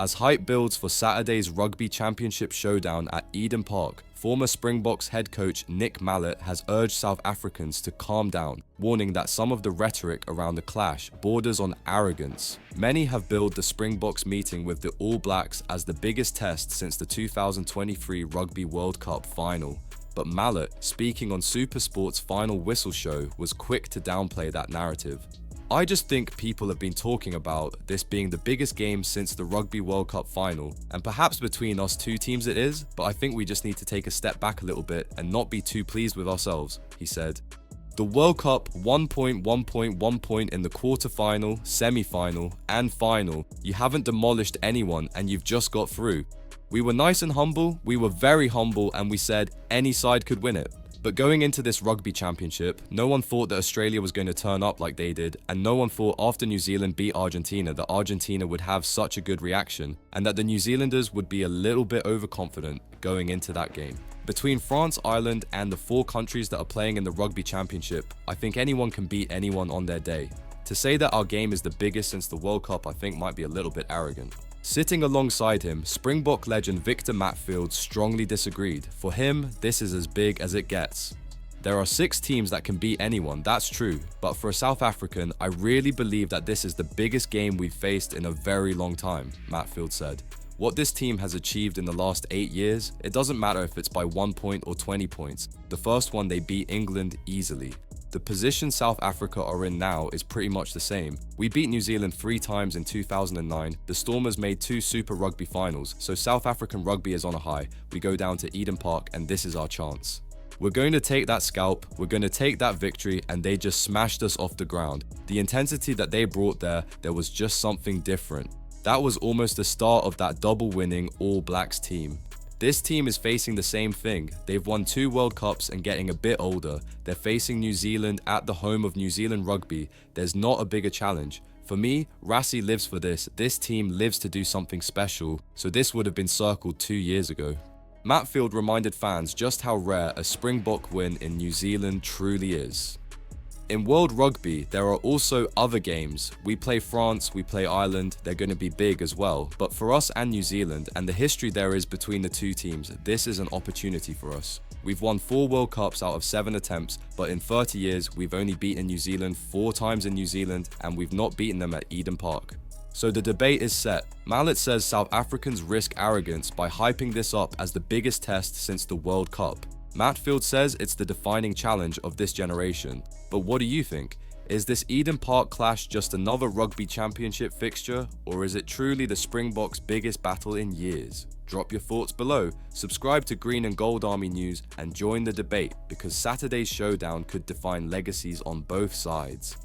As hype builds for Saturday's Rugby Championship showdown at Eden Park, former Springboks head coach Nick Mallett has urged South Africans to calm down, warning that some of the rhetoric around the clash borders on arrogance. Many have billed the Springboks meeting with the All Blacks as the biggest test since the 2023 Rugby World Cup final. But Mallett, speaking on SuperSport's Final Whistle show, was quick to downplay that narrative. I just think people have been talking about this being the biggest game since the Rugby World Cup final, and perhaps between us two teams it is, but I think we just need to take a step back a little bit and not be too pleased with ourselves, he said. The World Cup, 1 point in the quarter-final, semi-final, and final. You haven't demolished anyone and you've just got through. We were nice and humble, we were very humble, and we said any side could win it. But going into this rugby championship, no one thought that Australia was going to turn up like they did, and no one thought after New Zealand beat Argentina that Argentina would have such a good reaction, and that the New Zealanders would be a little bit overconfident going into that game. Between France, Ireland, and the 4 countries that are playing in the rugby championship, I think anyone can beat anyone on their day. To say that our game is the biggest since the World Cup I think might be a little bit arrogant. Sitting alongside him, Springbok legend Victor Matfield strongly disagreed. For him, this is as big as it gets. There are 6 teams that can beat anyone, that's true, but for a South African, I really believe that this is the biggest game we've faced in a very long time, Matfield said. What this team has achieved in the last 8 years, it doesn't matter if it's by 1 point or 20 points. The first one they beat England easily. The position South Africa are in now is pretty much the same. We beat New Zealand 3 times in 2009, the Stormers made 2 Super Rugby finals, so South African rugby is on a high. We go down to Eden Park and this is our chance. We're going to take that scalp, we're going to take that victory, and they just smashed us off the ground. The intensity that they brought there was just something different. That was almost the start of that double winning All Blacks team. This team is facing the same thing. They've won 2 World Cups and getting a bit older. They're facing New Zealand at the home of New Zealand rugby. There's not a bigger challenge. For me, Rassie lives for this. This team lives to do something special, so this would have been circled 2 years ago. Matfield reminded fans just how rare a Springbok win in New Zealand truly is. In World Rugby, there are also other games. We play France, we play Ireland, they're going to be big as well. But for us and New Zealand, and the history there is between the 2 teams, this is an opportunity for us. We've won 4 World Cups out of 7 attempts, but in 30 years, we've only beaten New Zealand 4 times in New Zealand, and we've not beaten them at Eden Park. So the debate is set. Mallett says South Africans risk arrogance by hyping this up as the biggest test since the World Cup. Matfield says it's the defining challenge of this generation. But what do you think? Is this Eden Park clash just another rugby championship fixture, or is it truly the Springboks' biggest battle in years? Drop your thoughts below, subscribe to Green and Gold Army News, and join the debate because Saturday's showdown could define legacies on both sides.